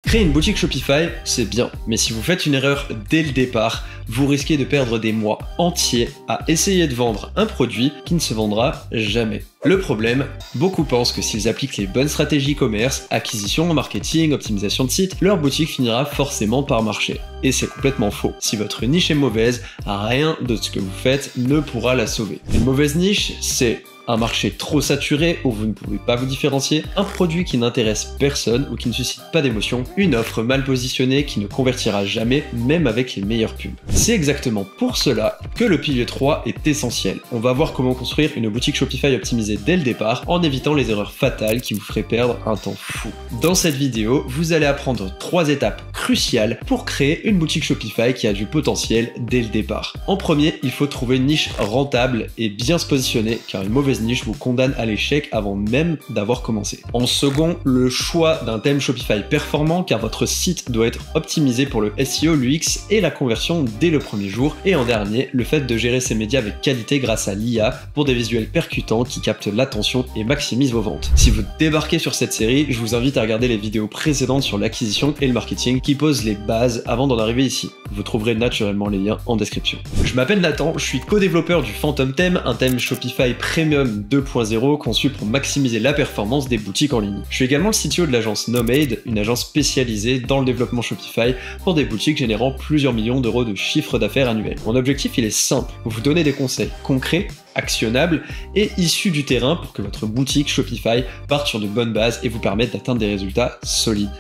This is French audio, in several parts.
Créer une boutique Shopify, c'est bien, mais si vous faites une erreur dès le départ, vous risquez de perdre des mois entiers à essayer de vendre un produit qui ne se vendra jamais. Le problème, beaucoup pensent que s'ils appliquent les bonnes stratégies commerce, acquisition, marketing, optimisation de site, leur boutique finira forcément par marcher. Et c'est complètement faux. Si votre niche est mauvaise, rien de ce que vous faites ne pourra la sauver. Une mauvaise niche, c'est un marché trop saturé où vous ne pouvez pas vous différencier, un produit qui n'intéresse personne ou qui ne suscite pas d'émotion, une offre mal positionnée qui ne convertira jamais, même avec les meilleures pubs. C'est exactement pour cela que le pilier 3 est essentiel. On va voir comment construire une boutique Shopify optimisée dès le départ en évitant les erreurs fatales qui vous feraient perdre un temps fou. Dans cette vidéo, vous allez apprendre 3 étapes cruciales pour créer une boutique Shopify qui a du potentiel dès le départ. En premier, il faut trouver une niche rentable et bien se positionner car une mauvaise niche vous condamne à l'échec avant même d'avoir commencé. En second, le choix d'un thème Shopify performant car votre site doit être optimisé pour le SEO, l'UX et la conversion dès le premier jour. Et en dernier, le fait de gérer ses médias avec qualité grâce à l'IA pour des visuels percutants qui captent l'attention et maximisent vos ventes. Si vous débarquez sur cette série, je vous invite à regarder les vidéos précédentes sur l'acquisition et le marketing qui posent les bases avant d'en arriver ici. Vous trouverez naturellement les liens en description. Je m'appelle Nathan, je suis co-développeur du Phantom Theme, un thème Shopify Premium 2.0 conçu pour maximiser la performance des boutiques en ligne. Je suis également le CTO de l'agence Nomade, une agence spécialisée dans le développement Shopify pour des boutiques générant plusieurs millions d'euros de chiffre d'affaires annuel. Mon objectif, il est simple, vous donner des conseils concrets, actionnables et issus du terrain pour que votre boutique Shopify parte sur de bonnes bases et vous permette d'atteindre des résultats solides.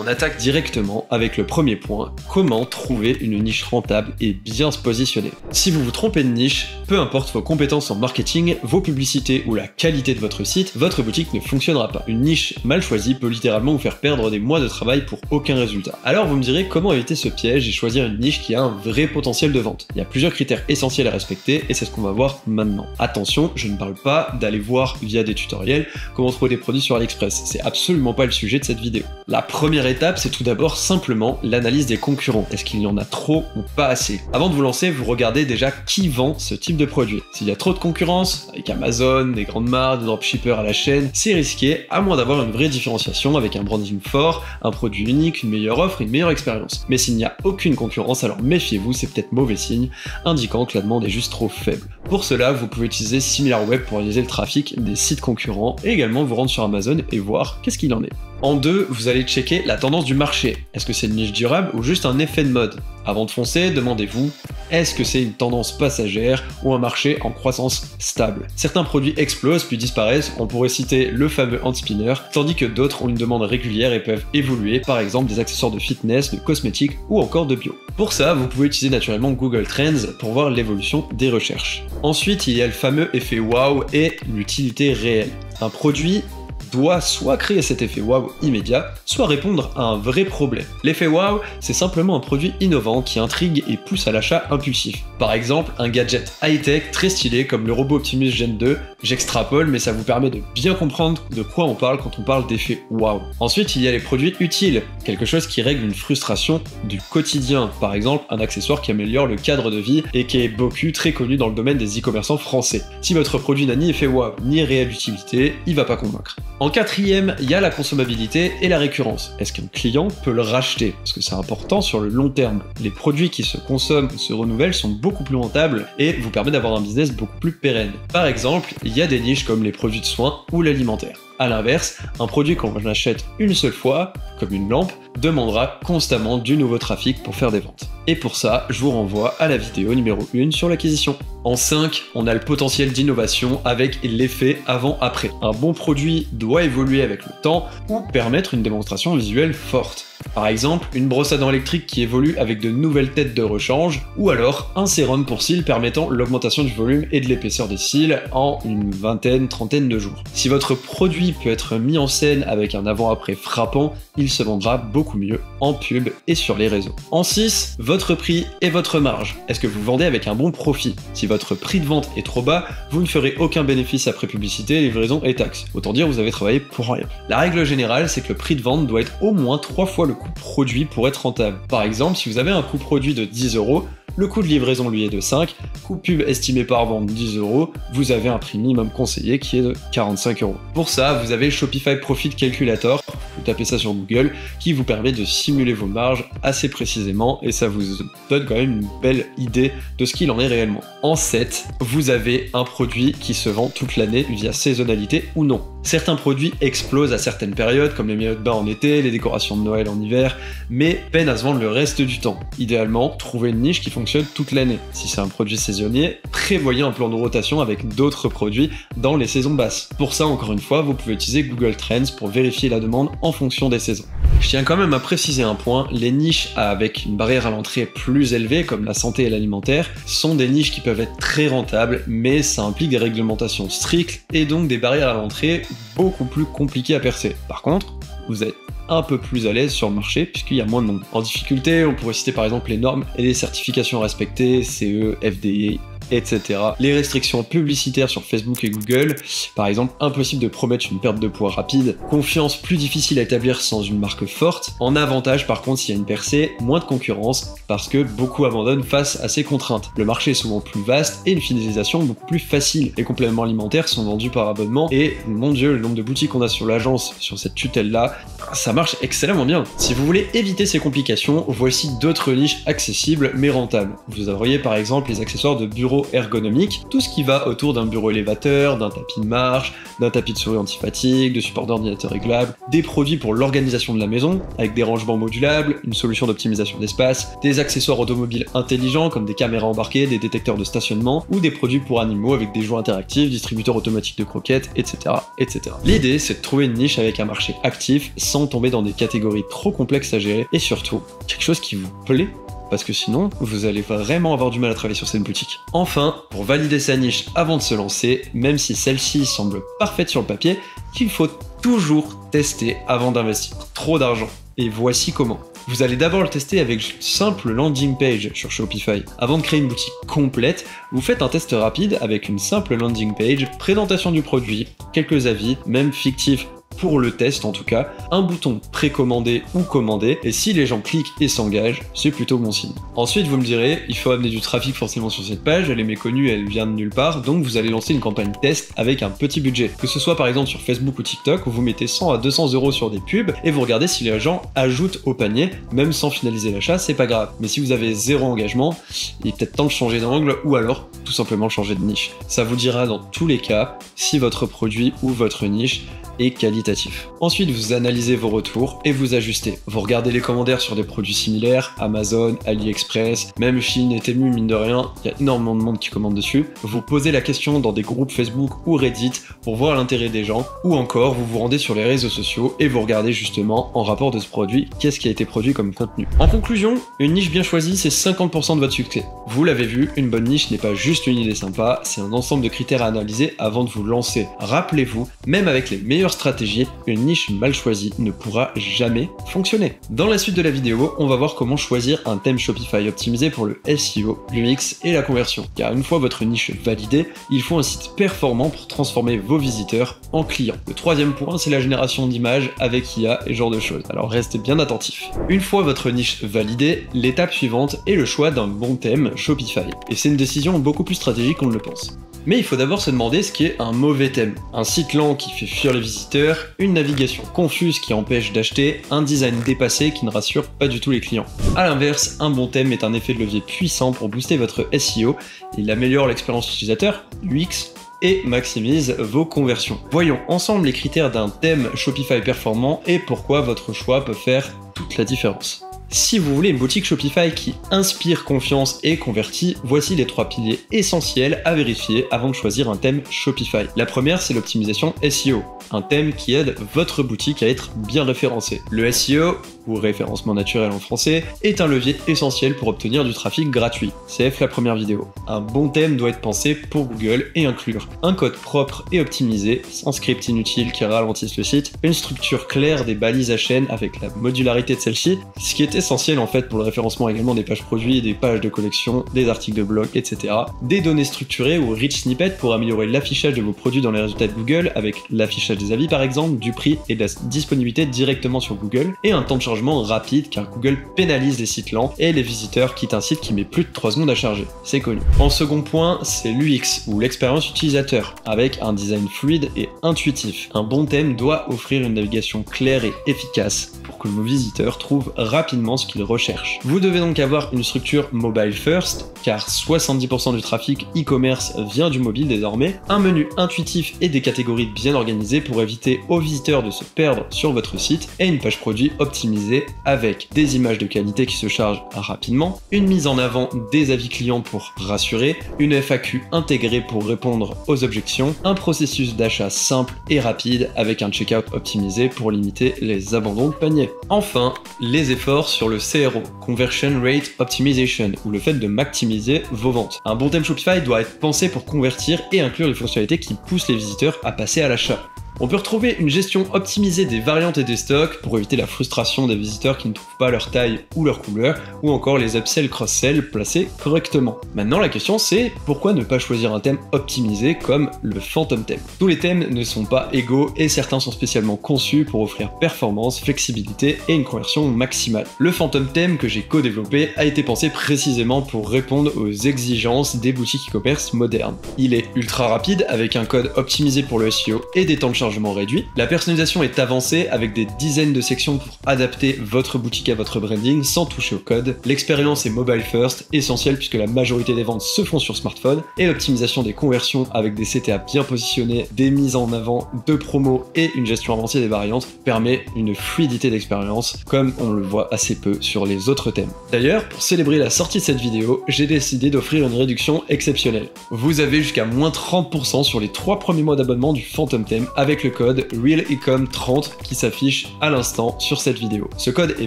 On attaque directement avec le premier point, comment trouver une niche rentable et bien se positionner. Si vous vous trompez de niche, peu importe vos compétences en marketing, vos publicités ou la qualité de votre site, votre boutique ne fonctionnera pas. Une niche mal choisie peut littéralement vous faire perdre des mois de travail pour aucun résultat. Alors vous me direz comment éviter ce piège et choisir une niche qui a un vrai potentiel de vente. Il y a plusieurs critères essentiels à respecter et c'est ce qu'on va voir maintenant. Attention, je ne parle pas d'aller voir via des tutoriels comment trouver des produits sur AliExpress, c'est absolument pas le sujet de cette vidéo. La première étape, c'est tout d'abord simplement l'analyse des concurrents. Est-ce qu'il y en a trop ou pas assez? Avant de vous lancer, vous regardez déjà qui vend ce type de produit. S'il y a trop de concurrence, avec Amazon, des grandes marques, des dropshippers à la chaîne, c'est risqué, à moins d'avoir une vraie différenciation avec un branding fort, un produit unique, une meilleure offre, une meilleure expérience. Mais s'il n'y a aucune concurrence, alors méfiez-vous, c'est peut-être mauvais signe, indiquant que la demande est juste trop faible. Pour cela, vous pouvez utiliser SimilarWeb pour analyser le trafic des sites concurrents et également vous rendre sur Amazon et voir qu'est-ce qu'il en est. En deux, vous allez checker la tendance du marché. Est-ce que c'est une niche durable ou juste un effet de mode? Avant de foncer, demandez-vous, est-ce que c'est une tendance passagère ou un marché en croissance stable? Certains produits explosent puis disparaissent, on pourrait citer le fameux hand spinner, tandis que d'autres ont une demande régulière et peuvent évoluer, par exemple des accessoires de fitness, de cosmétiques ou encore de bio. Pour ça, vous pouvez utiliser naturellement Google Trends pour voir l'évolution des recherches. Ensuite, il y a le fameux effet wow et l'utilité réelle. Un produit doit soit créer cet effet wow immédiat, soit répondre à un vrai problème. L'effet wow, c'est simplement un produit innovant qui intrigue et pousse à l'achat impulsif. Par exemple, un gadget high-tech très stylé comme le robot Optimus Gen 2, j'extrapole mais ça vous permet de bien comprendre de quoi on parle quand on parle d'effet wow. Ensuite, il y a les produits utiles, quelque chose qui règle une frustration du quotidien, par exemple un accessoire qui améliore le cadre de vie et qui est beaucoup très connu dans le domaine des e-commerçants français. Si votre produit n'a ni effet wow ni réelle utilité, il va pas convaincre. En quatrième, il y a la consommabilité et la récurrence. Est-ce qu'un client peut le racheter? Parce que c'est important sur le long terme. Les produits qui se consomment ou se renouvellent sont beaucoup plus rentables et vous permettent d'avoir un business beaucoup plus pérenne. Par exemple, il y a des niches comme les produits de soins ou l'alimentaire. A l'inverse, un produit qu'on achète une seule fois, comme une lampe, demandera constamment du nouveau trafic pour faire des ventes. Et pour ça, je vous renvoie à la vidéo numéro 1 sur l'acquisition. En 5, on a le potentiel d'innovation avec l'effet avant-après. Un bon produit doit évoluer avec le temps ou permettre une démonstration visuelle forte. Par exemple, une brosse à dents électrique qui évolue avec de nouvelles têtes de rechange, ou alors un sérum pour cils permettant l'augmentation du volume et de l'épaisseur des cils en une vingtaine, trentaine de jours. Si votre produit peut être mis en scène avec un avant-après frappant, il se vendra beaucoup mieux en pub et sur les réseaux. En 6, votre prix et votre marge. Est-ce que vous vendez avec un bon profit? Si votre prix de vente est trop bas, vous ne ferez aucun bénéfice après publicité, livraison et taxes. Autant dire, vous avez travaillé pour rien. La règle générale, c'est que le prix de vente doit être au moins 3 fois le coût produit pour être rentable. Par exemple, si vous avez un coût produit de 10 €, le coût de livraison lui est de 5, coût pub estimé par vente 10 €, vous avez un prix minimum conseillé qui est de 45 €. Pour ça, vous avez Shopify Profit Calculator, vous tapez ça sur Google, qui vous permet de simuler vos marges assez précisément et ça vous donne quand même une belle idée de ce qu'il en est réellement. En 7, vous avez un produit qui se vend toute l'année via saisonnalité ou non. Certains produits explosent à certaines périodes, comme les maillots de bain en été, les décorations de Noël en hiver, mais peinent à se vendre le reste du temps. Idéalement, trouvez une niche qui fonctionne toute l'année. Si c'est un produit saisonnier, prévoyez un plan de rotation avec d'autres produits dans les saisons basses. Pour ça, encore une fois, vous pouvez utiliser Google Trends pour vérifier la demande en fonction des saisons. Je tiens quand même à préciser un point, les niches avec une barrière à l'entrée plus élevée, comme la santé et l'alimentaire, sont des niches qui peuvent être très rentables, mais ça implique des réglementations strictes et donc des barrières à l'entrée beaucoup plus compliquées à percer. Par contre, vous êtes un peu plus à l'aise sur le marché puisqu'il y a moins de monde. En difficulté, on pourrait citer par exemple les normes et les certifications respectées, CE, FDA, etc. Les restrictions publicitaires sur Facebook et Google, par exemple, impossible de promettre une perte de poids rapide, confiance plus difficile à établir sans une marque forte. En avantage, par contre, s'il y a une percée, moins de concurrence, parce que beaucoup abandonnent face à ces contraintes. Le marché est souvent plus vaste et une fidélisation beaucoup plus facile. Les compléments alimentaires sont vendus par abonnement et, mon Dieu, le nombre de boutiques qu'on a sur l'agence, sur cette tutelle-là, ça marche excellemment bien. Si vous voulez éviter ces complications, voici d'autres niches accessibles mais rentables. Vous auriez par exemple les accessoires de bureau ergonomique, tout ce qui va autour d'un bureau élévateur, d'un tapis de marche, d'un tapis de souris anti-fatigue, de support d'ordinateur réglable, des produits pour l'organisation de la maison, avec des rangements modulables, une solution d'optimisation d'espace, des accessoires automobiles intelligents comme des caméras embarquées, des détecteurs de stationnement, ou des produits pour animaux avec des jouets interactifs, distributeurs automatiques de croquettes, etc. etc. L'idée, c'est de trouver une niche avec un marché actif, sans tomber dans des catégories trop complexes à gérer, et surtout, quelque chose qui vous plaît, parce que sinon, vous allez vraiment avoir du mal à travailler sur cette boutique. Enfin, pour valider sa niche avant de se lancer, même si celle-ci semble parfaite sur le papier, il faut toujours tester avant d'investir trop d'argent. Et voici comment. Vous allez d'abord le tester avec une simple landing page sur Shopify. Avant de créer une boutique complète, vous faites un test rapide avec une simple landing page, présentation du produit, quelques avis, même fictifs, pour le test en tout cas, un bouton précommandé ou commandé, et si les gens cliquent et s'engagent, c'est plutôt bon signe. Ensuite, vous me direz, il faut amener du trafic forcément sur cette page, elle est méconnue, elle vient de nulle part, donc vous allez lancer une campagne test avec un petit budget. Que ce soit par exemple sur Facebook ou TikTok, où vous mettez 100 à 200 € sur des pubs, et vous regardez si les gens ajoutent au panier, même sans finaliser l'achat, c'est pas grave. Mais si vous avez zéro engagement, il est peut-être temps de changer d'angle, ou alors tout simplement changer de niche. Ça vous dira dans tous les cas si votre produit ou votre niche est qualitatif. Ensuite, vous analysez vos retours et vous ajustez. Vous regardez les commentaires sur des produits similaires, Amazon, AliExpress, même Chine et Temu, mine de rien, il y a énormément de monde qui commande dessus. Vous posez la question dans des groupes Facebook ou Reddit pour voir l'intérêt des gens, ou encore vous vous rendez sur les réseaux sociaux et vous regardez justement en rapport de ce produit, qu'est-ce qui a été produit comme contenu. En conclusion, une niche bien choisie, c'est 50% de votre succès. Vous l'avez vu, une bonne niche n'est pas juste une idée sympa, c'est un ensemble de critères à analyser avant de vous lancer. Rappelez-vous, même avec les meilleures stratégies, une niche mal choisie ne pourra jamais fonctionner. Dans la suite de la vidéo, on va voir comment choisir un thème Shopify optimisé pour le SEO, l'UX et la conversion. Car une fois votre niche validée, il faut un site performant pour transformer vos visiteurs en clients. Le troisième point, c'est la génération d'images avec IA et ce genre de choses. Alors restez bien attentifs. Une fois votre niche validée, l'étape suivante est le choix d'un bon thème Shopify. Et c'est une décision beaucoup plus stratégique qu'on ne le pense. Mais il faut d'abord se demander ce qu'est un mauvais thème. Un site lent qui fait fuir les visiteurs, une navigation confuse qui empêche d'acheter, un design dépassé qui ne rassure pas du tout les clients. A l'inverse, un bon thème est un effet de levier puissant pour booster votre SEO, il améliore l'expérience utilisateur, UX, et maximise vos conversions. Voyons ensemble les critères d'un thème Shopify performant et pourquoi votre choix peut faire toute la différence. Si vous voulez une boutique Shopify qui inspire confiance et convertit, voici les 3 piliers essentiels à vérifier avant de choisir un thème Shopify. La première, c'est l'optimisation SEO, un thème qui aide votre boutique à être bien référencée. Le SEO, ou référencement naturel en français, est un levier essentiel pour obtenir du trafic gratuit. CF la première vidéo. Un bon thème doit être pensé pour Google et inclure un code propre et optimisé, sans script inutile qui ralentisse le site, une structure claire des balises à chaîne avec la modularité de celle-ci, ce qui est essentiel en fait pour le référencement également des pages produits, des pages de collection, des articles de blog, etc. Des données structurées ou rich snippets pour améliorer l'affichage de vos produits dans les résultats de Google avec l'affichage des avis par exemple, du prix et de la disponibilité directement sur Google, et un temps de chargement chargement rapide car Google pénalise les sites lents et les visiteurs quittent un site qui met plus de 3 secondes à charger. C'est connu. En second point, c'est l'UX ou l'expérience utilisateur avec un design fluide et intuitif. Un bon thème doit offrir une navigation claire et efficace pour que vos visiteurs trouvent rapidement ce qu'ils recherchent. Vous devez donc avoir une structure mobile first car 70% du trafic e-commerce vient du mobile désormais, un menu intuitif et des catégories bien organisées pour éviter aux visiteurs de se perdre sur votre site et une page produit optimisée avec des images de qualité qui se chargent rapidement, une mise en avant des avis clients pour rassurer, une FAQ intégrée pour répondre aux objections, un processus d'achat simple et rapide avec un checkout optimisé pour limiter les abandons de panier. Enfin, les efforts sur le CRO, Conversion Rate Optimization, ou le fait de maximiser vos ventes. Un bon thème Shopify doit être pensé pour convertir et inclure les fonctionnalités qui poussent les visiteurs à passer à l'achat. On peut retrouver une gestion optimisée des variantes et des stocks pour éviter la frustration des visiteurs qui ne trouvent pas leur taille ou leur couleur, ou encore les upsell cross-sell placés correctement. Maintenant la question c'est pourquoi ne pas choisir un thème optimisé comme le Phantom Theme. Tous les thèmes ne sont pas égaux et certains sont spécialement conçus pour offrir performance, flexibilité et une conversion maximale. Le Phantom Theme que j'ai co-développé a été pensé précisément pour répondre aux exigences des boutiques e-commerce modernes. Il est ultra rapide avec un code optimisé pour le SEO et des temps de chargement réduit. La personnalisation est avancée avec des dizaines de sections pour adapter votre boutique à votre branding sans toucher au code. L'expérience est mobile first, essentielle puisque la majorité des ventes se font sur smartphone, et l'optimisation des conversions avec des CTA bien positionnés, des mises en avant de promos et une gestion avancée des variantes permet une fluidité d'expérience comme on le voit assez peu sur les autres thèmes. D'ailleurs, pour célébrer la sortie de cette vidéo, j'ai décidé d'offrir une réduction exceptionnelle. Vous avez jusqu'à moins 30% sur les 3 premiers mois d'abonnement du Phantom Theme avec le code REALECOM30 qui s'affiche à l'instant sur cette vidéo. Ce code est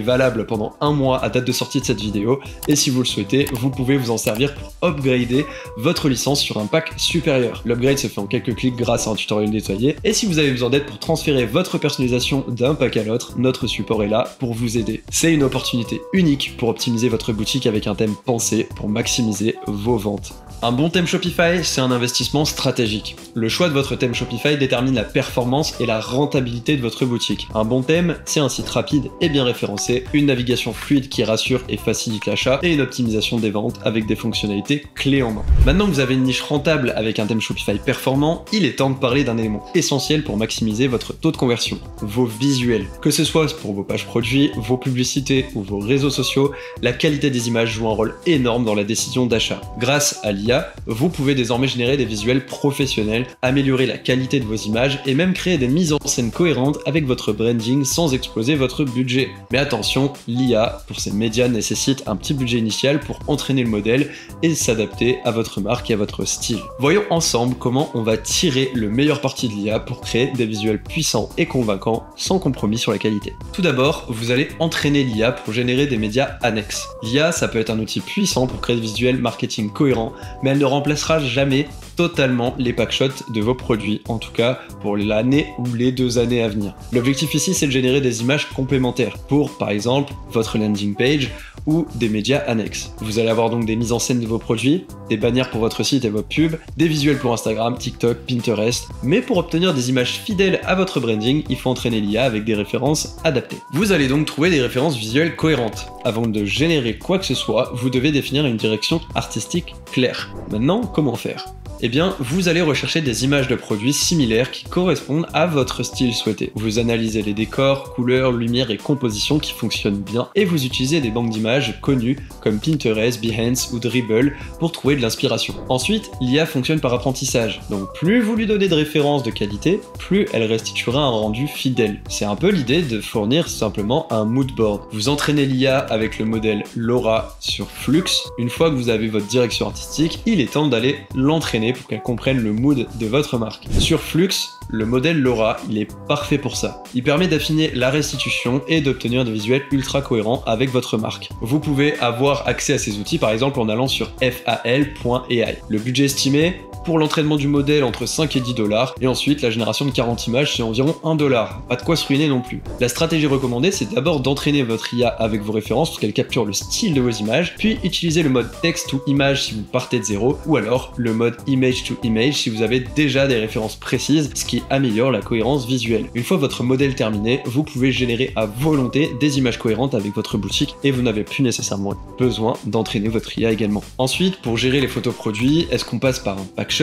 valable pendant 1 mois à date de sortie de cette vidéo et si vous le souhaitez, vous pouvez vous en servir pour upgrader votre licence sur un pack supérieur. L'upgrade se fait en quelques clics grâce à un tutoriel détaillé et si vous avez besoin d'aide pour transférer votre personnalisation d'un pack à l'autre, notre support est là pour vous aider. C'est une opportunité unique pour optimiser votre boutique avec un thème pensé pour maximiser vos ventes. Un bon thème Shopify, c'est un investissement stratégique. Le choix de votre thème Shopify détermine la performance et la rentabilité de votre boutique. Un bon thème, c'est un site rapide et bien référencé, une navigation fluide qui rassure et facilite l'achat, et une optimisation des ventes avec des fonctionnalités clés en main. Maintenant que vous avez une niche rentable avec un thème Shopify performant, il est temps de parler d'un élément essentiel pour maximiser votre taux de conversion, vos visuels. Que ce soit pour vos pages produits, vos publicités ou vos réseaux sociaux, la qualité des images joue un rôle énorme dans la décision d'achat. Grâce à l'IA, vous pouvez désormais générer des visuels professionnels, améliorer la qualité de vos images et même créer des mises en scène cohérentes avec votre branding sans exploser votre budget. Mais attention, l'IA pour ces médias nécessite un petit budget initial pour entraîner le modèle et s'adapter à votre marque et à votre style. Voyons ensemble comment on va tirer le meilleur parti de l'IA pour créer des visuels puissants et convaincants sans compromis sur la qualité. Tout d'abord, vous allez entraîner l'IA pour générer des médias annexes. L'IA, ça peut être un outil puissant pour créer des visuels marketing cohérents, mais elle ne remplacera jamais totalement les packshots de vos produits, en tout cas pour l'année ou les 2 années à venir. L'objectif ici, c'est de générer des images complémentaires pour, par exemple, votre landing page ou des médias annexes. Vous allez avoir donc des mises en scène de vos produits, des bannières pour votre site et vos pubs, des visuels pour Instagram, TikTok, Pinterest, mais pour obtenir des images fidèles à votre branding, il faut entraîner l'IA avec des références adaptées. Vous allez donc trouver des références visuelles cohérentes. Avant de générer quoi que ce soit, vous devez définir une direction artistique claire. Maintenant, comment faire ? Eh bien, vous allez rechercher des images de produits similaires qui correspondent à votre style souhaité. Vous analysez les décors, couleurs, lumière et compositions qui fonctionnent bien et vous utilisez des banques d'images connues comme Pinterest, Behance ou Dribbble pour trouver de l'inspiration. Ensuite, l'IA fonctionne par apprentissage. Donc plus vous lui donnez de références de qualité, plus elle restituera un rendu fidèle. C'est un peu l'idée de fournir simplement un mood board. Vous entraînez l'IA avec le modèle Laura sur Flux. Une fois que vous avez votre direction artistique, il est temps d'aller l'entraîner pour qu'elle comprenne le mood de votre marque. Sur Flux, le modèle Laura, il est parfait pour ça. Il permet d'affiner la restitution et d'obtenir des visuels ultra cohérents avec votre marque. Vous pouvez avoir accès à ces outils par exemple en allant sur fal.ai. Le budget estimé, Pour l'entraînement du modèle, entre 5 et 10 $. Et ensuite, la génération de 40 images, c'est environ 1 $. Pas de quoi se ruiner non plus. La stratégie recommandée, c'est d'abord d'entraîner votre IA avec vos références pour qu'elle capture le style de vos images, puis utiliser le mode text to image si vous partez de zéro, ou alors le mode image to image si vous avez déjà des références précises, ce qui améliore la cohérence visuelle. Une fois votre modèle terminé, vous pouvez générer à volonté des images cohérentes avec votre boutique et vous n'avez plus nécessairement besoin d'entraîner votre IA également. Ensuite, pour gérer les photos produits, est-ce qu'on passe par un packshot,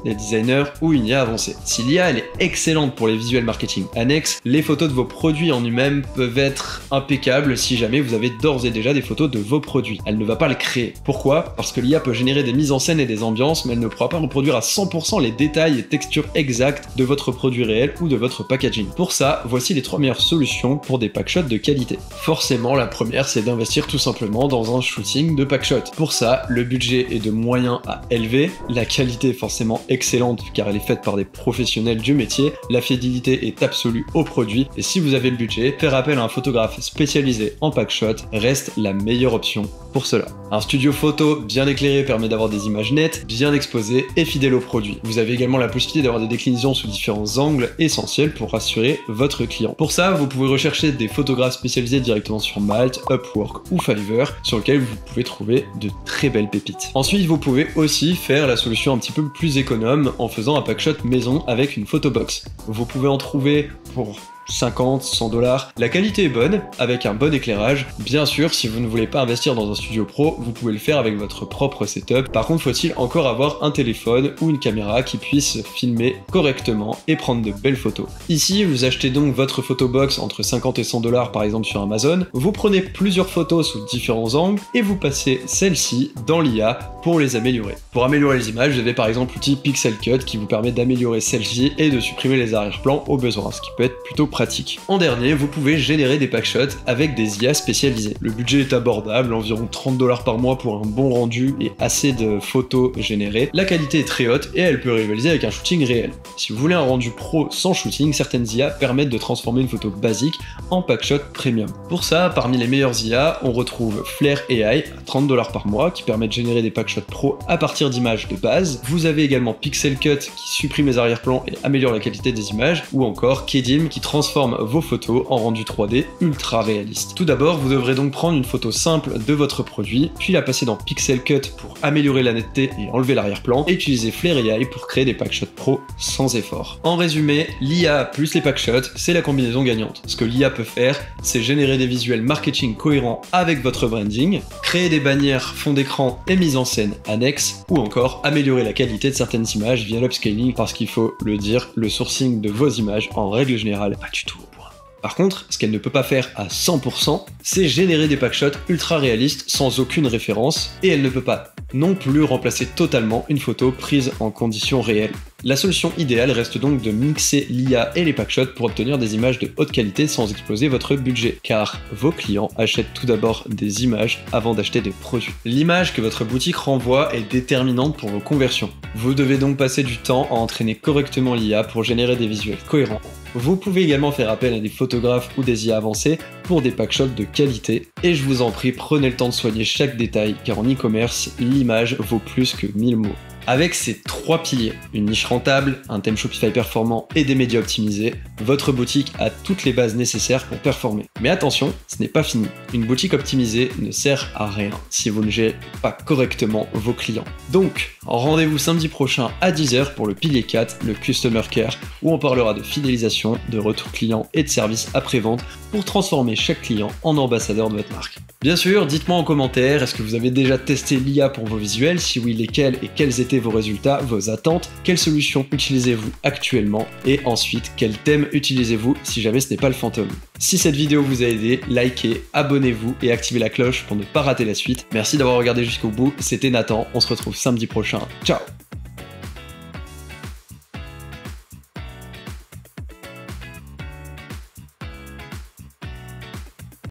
des designers ou une IA avancée? Si l'IA elle est excellente pour les visuels marketing annexes, les photos de vos produits en eux-mêmes peuvent être impeccables si jamais vous avez d'ores et déjà des photos de vos produits. Elle ne va pas le créer. Pourquoi? Parce que l'IA peut générer des mises en scène et des ambiances, mais elle ne pourra pas reproduire à 100% les détails et textures exactes de votre produit réel ou de votre packaging. Pour ça, voici les 3 meilleures solutions pour des packshots de qualité. Forcément, la première, c'est d'investir tout simplement dans un shooting de packshot. Pour ça, le budget est de moyen à élevé, la qualité est forcément excellente car elle est faite par des professionnels du métier, la fidélité est absolue au produit, et si vous avez le budget, faire appel à un photographe spécialisé en packshot reste la meilleure option pour cela. Un studio photo bien éclairé permet d'avoir des images nettes, bien exposées et fidèles au produit. Vous avez également la possibilité d'avoir des déclinaisons sous différents angles essentiels pour rassurer votre client. Pour ça, vous pouvez rechercher des photographes spécialisés directement sur Malte, Upwork ou Fiverr, sur lesquels vous pouvez trouver de très belles pépites. Ensuite, vous pouvez aussi faire la solution un petit peu plus économe en faisant un packshot maison avec une photobox. Vous pouvez en trouver pour 50, 100 $. La qualité est bonne, avec un bon éclairage. Bien sûr, si vous ne voulez pas investir dans un studio pro, vous pouvez le faire avec votre propre setup. Par contre, faut-il encore avoir un téléphone ou une caméra qui puisse filmer correctement et prendre de belles photos. Ici, vous achetez donc votre photobox entre 50 et 100 $ par exemple sur Amazon. Vous prenez plusieurs photos sous différents angles et vous passez celles-ci dans l'IA pour les améliorer. Pour améliorer les images, vous avez par exemple l'outil Pixel Cut qui vous permet d'améliorer celles-ci et de supprimer les arrière-plans au besoin, ce qui peut être plutôt pratique. En dernier, vous pouvez générer des packshots avec des IA spécialisées. Le budget est abordable, environ 30 $ par mois pour un bon rendu et assez de photos générées. La qualité est très haute et elle peut rivaliser avec un shooting réel. Si vous voulez un rendu pro sans shooting, certaines IA permettent de transformer une photo basique en packshot premium. Pour ça, parmi les meilleures IA, on retrouve Flare AI à 30 $ par mois qui permet de générer des packshots pro à partir d'images de base. Vous avez également Pixel Cut qui supprime les arrière-plans et améliore la qualité des images, ou encore Kedim qui transforme vos photos en rendu 3D ultra réaliste. Tout d'abord, vous devrez donc prendre une photo simple de votre produit, puis la passer dans Pixel Cut pour améliorer la netteté et enlever l'arrière-plan, et utiliser Flare AI pour créer des packshots pro sans effort. En résumé, l'IA plus les packshots, c'est la combinaison gagnante. Ce que l'IA peut faire, c'est générer des visuels marketing cohérents avec votre branding, créer des bannières, fond d'écran et mise en scène annexes, ou encore améliorer la qualité de certaines images via l'upscaling, parce qu'il faut le dire, le sourcing de vos images, en règle générale, pas du tout au point. Par contre, ce qu'elle ne peut pas faire à 100%, c'est générer des packshots ultra réalistes sans aucune référence, et elle ne peut pas non plus remplacer totalement une photo prise en conditions réelles. La solution idéale reste donc de mixer l'IA et les packshots pour obtenir des images de haute qualité sans exploser votre budget, car vos clients achètent tout d'abord des images avant d'acheter des produits. L'image que votre boutique renvoie est déterminante pour vos conversions. Vous devez donc passer du temps à entraîner correctement l'IA pour générer des visuels cohérents. Vous pouvez également faire appel à des photographes ou des IA avancés pour des packshots de qualité, et je vous en prie, prenez le temps de soigner chaque détail, car en e-commerce, l'image vaut plus que 1000 mots. Avec ces 3 piliers, une niche rentable, un thème Shopify performant et des médias optimisés, votre boutique a toutes les bases nécessaires pour performer. Mais attention, ce n'est pas fini. Une boutique optimisée ne sert à rien si vous ne gérez pas correctement vos clients. Donc, rendez-vous samedi prochain à 10 h pour le pilier 4, le Customer Care, où on parlera de fidélisation, de retour client et de service après-vente pour transformer chaque client en ambassadeur de votre marque. Bien sûr, dites-moi en commentaire, est-ce que vous avez déjà testé l'IA pour vos visuels? Si oui, lesquels et quels étaient vos résultats, vos attentes? Quelles solutions utilisez-vous actuellement? Et ensuite, quel thème utilisez-vous si jamais ce n'est pas le fantôme? Si cette vidéo vous a aidé, likez, abonnez-vous et activez la cloche pour ne pas rater la suite. Merci d'avoir regardé jusqu'au bout, c'était Nathan, on se retrouve samedi prochain. Ciao!